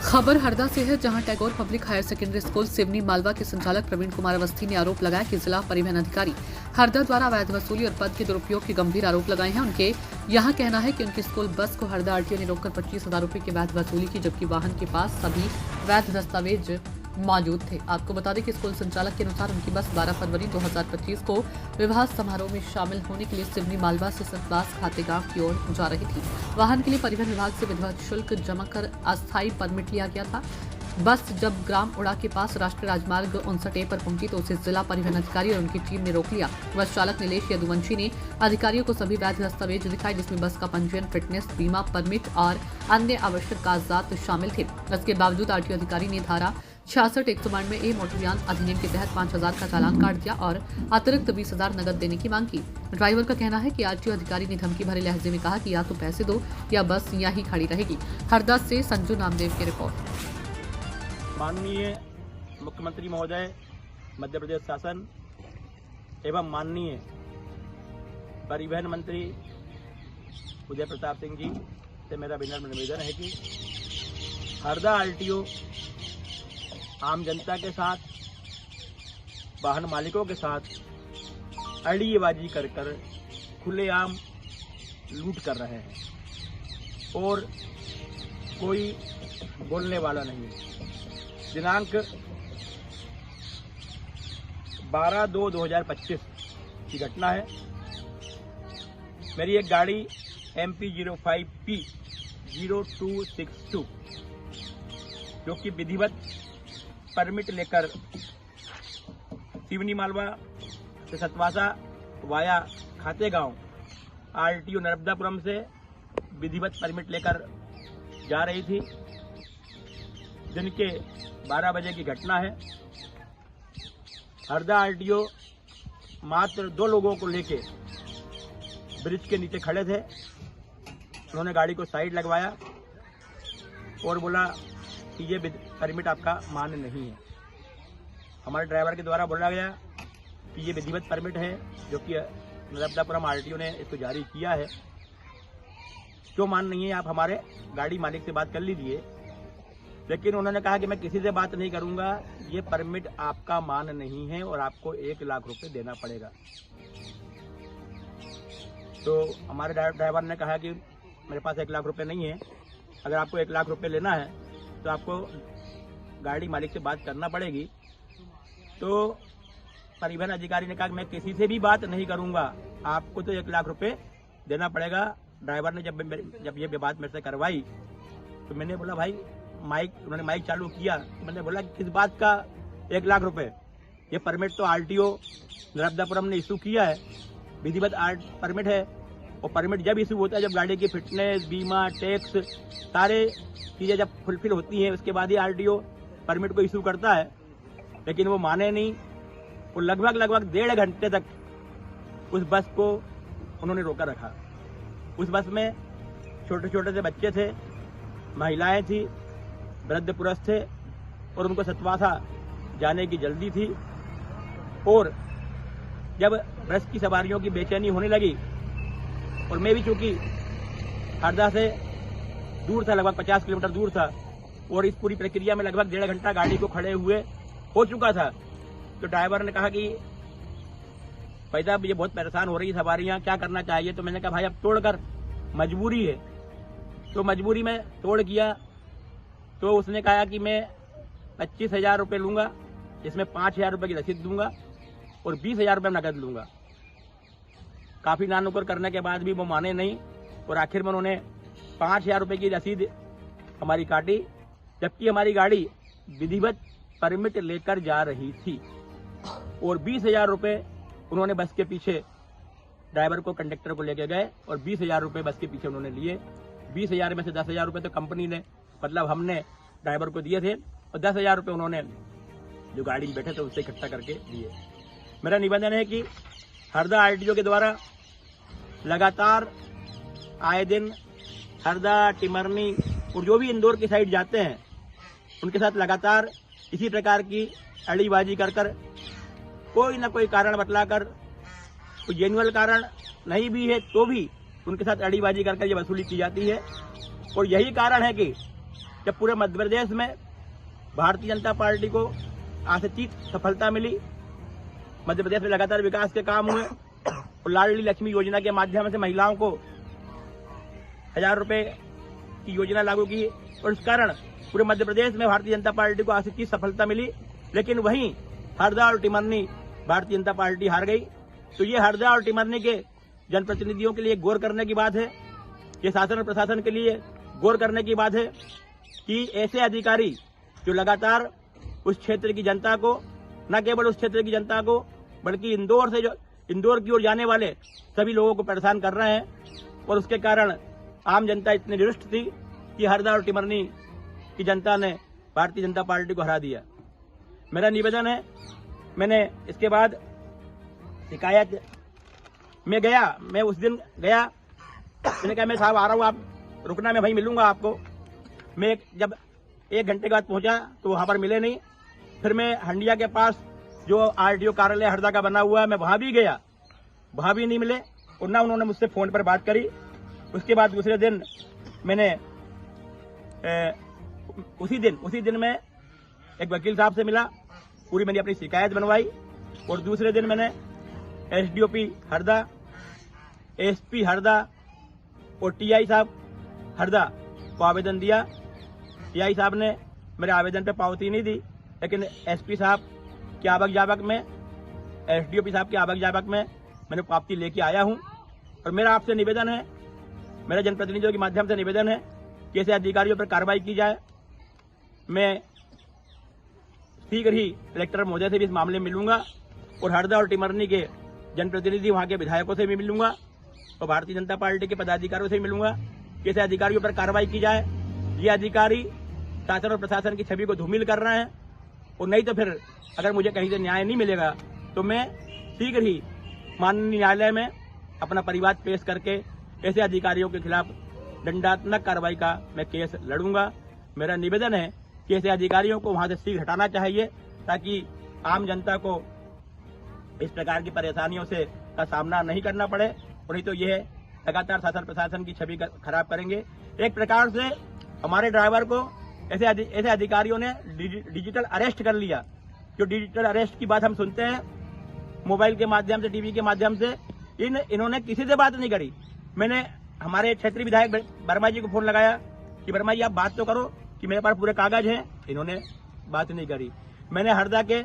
खबर हरदा से है, जहां Tagore public higher secondary school Seoni Malwa के संचालक प्रवीण कुमार अवस्थी ने आरोप लगाया कि जिला परिवहन अधिकारी हरदा द्वारा अवैध वसूली और पद के दुरुपयोग के गंभीर आरोप लगाए हैं। उनके यहां कहना है कि उनकी स्कूल बस को हरदा आरटीओ ने रोककर 25,000 रुपए की वैध वसूली की, जबकि वाहन के पास सभी वैध दस्तावेज मौजूद थे। आपको बता दें कि स्कूल संचालक के अनुसार उनकी बस 12 फरवरी 2025 को विवाह समारोह में शामिल होने के लिए सिवनी मालवा से सतवास खातेगांव की ओर जा रही थी। वाहन के लिए परिवहन विभाग से विधिवत शुल्क जमा कर अस्थायी परमिट लिया गया था। बस जब ग्राम उड़ा के पास राष्ट्रीय राजमार्ग 59A पर पहुंची तो उसे जिला परिवहन अधिकारी और उनकी टीम ने रोक लिया। बस चालक नीलेश यदुवंशी ने अधिकारियों को सभी वैध दस्तावेज दिखाए, जिसमें बस का पंजीयन, फिटनेस, बीमा, परमिट और अन्य आवश्यक कागजात शामिल थे। इसके बावजूद आरटीओ अधिकारी ने धारा 66-192A मोटरयान अधिनियम के तहत 5,000 का चालान काट दिया और अतिरिक्त 20,000 नकद देने की मांग की। ड्राइवर का कहना है कि आरटीओ अधिकारी ने धमकी भरे लहजे में कहा कि या तो पैसे दो या बस यहीं खड़ी रहेगी। हरदा से संजू नामदेव की रिपोर्ट। माननीय मुख्यमंत्री महोदय, मध्य प्रदेश शासन एवं माननीय परिवहन मंत्री उदय प्रताप सिंह जी से मेरा विनम्र निवेदन है कि हरदा आरटीओ आम जनता के साथ, वाहन मालिकों के साथ अड़ीबाजी कर खुलेआम लूट कर रहे हैं और कोई बोलने वाला नहीं। दिनांक 12/2/2025 की घटना है। मेरी एक गाड़ी MP 05P 0262 जो कि विधिवत परमिट लेकर सिवनी मालवा से सतवासा वाया खातेगांव आरटीओ नर्मदापुरम से विधिवत परमिट लेकर जा रही थी। दिन के 12 बजे की घटना है। हरदा आरटीओ मात्र 2 लोगों को लेके ब्रिज के नीचे खड़े थे। उन्होंने गाड़ी को साइड लगवाया और बोला कि ये परमिट आपका मान्य नहीं है। हमारे ड्राइवर के द्वारा बोला गया कि ये विधिवत परमिट है जो कि नर्मदापुरम आरटीओ ने इसको जारी किया है। क्यों मान नहीं है, आप हमारे गाड़ी मालिक से बात कर लीजिए। लेकिन उन्होंने कहा कि मैं किसी से बात नहीं करूंगा, ये परमिट आपका मान्य नहीं है और आपको 1 लाख रुपए देना पड़ेगा। तो हमारे ड्राइवर ने कहा कि मेरे पास 1 लाख रुपए नहीं है। अगर आपको 1 लाख रुपए लेना है तो आपको गाड़ी मालिक से बात करना पड़ेगी। तो परिवहन अधिकारी ने कहा कि मैं किसी से भी बात नहीं करूंगा, आपको तो 1 लाख रुपए देना पड़ेगा। ड्राइवर ने जब ये बात मेरे से करवाई तो मैंने बोला भाई उन्होंने माइक चालू किया। तो मैंने बोला किस बात का 1 लाख रुपए? ये परमिट तो आरटीओ नर्मदापुरम ने इशू किया है, विधिवत परमिट है। और परमिट जब इशू होता है जब गाड़ी की फिटनेस, बीमा, टैक्स सारे चीजें जब फुलफिल होती हैं, उसके बाद ही आरटीओ परमिट को इशू करता है। लेकिन वो माने नहीं। वो लगभग 1.5 घंटे तक उस बस को उन्होंने रोका रखा। उस बस में छोटे छोटे से बच्चे थे, महिलाएं थी, वृद्ध पुरुष थे और उनको सतवासा जाने की जल्दी थी। और जब बस की सवारियों की बेचैनी होने लगी और मैं भी चूंकि हरदा से दूर था, लगभग 50 किलोमीटर दूर था और इस पूरी प्रक्रिया में लगभग 1.5 घंटा गाड़ी को खड़े हुए हो चुका था, तो ड्राइवर ने कहा कि भाई साहब ये बहुत परेशान हो रही है सवारियां, क्या करना चाहिए? तो मैंने कहा भाई अब तोड़कर मजबूरी है। तो मजबूरी में तोड़ किया। तो उसने कहा कि मैं 25,000 रुपये लूंगा, इसमें 5,000 रुपये की रसीद दूंगा और 20,000 रुपये नकद लूंगा। काफी नानुकर करने के बाद भी वो माने नहीं और आखिर में उन्होंने 5,000 रुपये की रसीद हमारी काटी, जबकि हमारी गाड़ी विधिवत परमिट लेकर जा रही थी। और 20,000 रुपये उन्होंने बस के पीछे ड्राइवर को, कंडक्टर को लेके गए और 20,000 रुपये बस के पीछे उन्होंने लिए। 20,000 में से 10,000 रुपये तो कंपनी ने, मतलब हमने ड्राइवर को दिए थे और 10,000 रुपये उन्होंने जो गाड़ी में बैठे थे उससे इकट्ठा करके दिए। मेरा निवेदन है कि हरदा आरटीओ के द्वारा लगातार आए दिन हरदा, टिमरनी और जो भी इंदौर की साइड जाते हैं उनके साथ लगातार इसी प्रकार की अड़ीबाजी कर कोई ना कोई कारण बतलाकर, कोई जेन्युइन कारण नहीं भी है तो भी उनके साथ अड़ीबाजी कर ये वसूली की जाती है। और यही कारण है कि जब पूरे मध्य प्रदेश में भारतीय जनता पार्टी को आशातीत सफलता मिली, मध्य प्रदेश में लगातार विकास के काम हुए और लाडली लक्ष्मी योजना के माध्यम से महिलाओं को 1000 रुपए की योजना लागू की और इस कारण पूरे मध्य प्रदेश में भारतीय जनता पार्टी को आशातीत सफलता मिली। लेकिन वहीं हरदा और टिमरनी भारतीय जनता पार्टी हार गई। तो ये हरदा और टिमरनी के जनप्रतिनिधियों के लिए गौर करने की बात है, ये शासन और प्रशासन के लिए गौर करने की बात है कि ऐसे अधिकारी जो लगातार उस क्षेत्र की जनता को, न केवल उस क्षेत्र की जनता को बल्कि इंदौर की ओर जाने वाले सभी लोगों को परेशान कर रहे हैं और उसके कारण आम जनता इतनी निरुष्ट थी कि हरदा और टिमरनी की जनता ने भारतीय जनता पार्टी को हरा दिया। मेरा निवेदन है, मैंने इसके बाद शिकायत में गया, मैं उस दिन गया, मैंने कहा मैं साहब आ रहा हूँ, आप रुकना, मैं वहीं मिलूंगा आपको। मैं जब 1 घंटे के बाद पहुंचा तो वहां पर मिले नहीं। फिर मैं हंडिया के पास जो आरटीओ कार्यालय हरदा का बना हुआ है, मैं वहां भी गया, वहां भी नहीं मिले और ना उन्होंने मुझसे फोन पर बात करी। उसके बाद दूसरे दिन मैंने उसी दिन मैं एक वकील साहब से मिला, पूरी मैंने अपनी शिकायत बनवाई और दूसरे दिन मैंने एसडीओपी हरदा, एसपी हरदा और टीआई साहब हरदा को आवेदन दिया। टीआई साहब ने मेरे आवेदन पे पावती नहीं दी, लेकिन एसपी साहब के आवक जावक में, एसडीओपी साहब के आवक जावक में मैंने पावती लेके आया हूं। और मेरा आपसे निवेदन है, मेरे जनप्रतिनिधियों के माध्यम से निवेदन है कि ऐसे अधिकारियों पर कार्रवाई की जाए। मैं शीघ्र ही कलेक्टर महोदय से भी इस मामले में मिलूंगा और हरदा और टिमरनी के जनप्रतिनिधि, वहां के विधायकों से भी मिलूंगा और भारतीय जनता पार्टी के पदाधिकारियों से भी मिलूंगा कि ऐसे अधिकारियों पर कार्रवाई की जाए। ये अधिकारी शासन और प्रशासन की छवि को धूमिल कर रहे हैं और नहीं तो फिर अगर मुझे कहीं से न्याय नहीं मिलेगा तो मैं शीघ्र ही माननीय न्यायालय में अपना परिवाद पेश करके ऐसे अधिकारियों के खिलाफ दंडात्मक कार्रवाई का मैं केस लड़ूंगा। मेरा निवेदन है कि ऐसे अधिकारियों को वहां से शीघ्र हटाना चाहिए ताकि आम जनता को इस प्रकार की परेशानियों से का सामना नहीं करना पड़े और नहीं तो यह लगातार शासन प्रशासन की छवि खराब करेंगे। एक प्रकार से हमारे ड्राइवर को ऐसे अधिकारियों ने डिजिटल अरेस्ट कर लिया। जो डिजिटल अरेस्ट की बात हम सुनते हैं मोबाइल के माध्यम से, टीवी के माध्यम से, इन्होंने किसी से बात नहीं करी। मैंने हमारे क्षेत्रीय विधायक वर्मा जी को फोन लगाया कि वर्मा जी आप बात तो करो कि मेरे पास पूरे कागज हैं, इन्होंने बात नहीं करी। मैंने हरदा के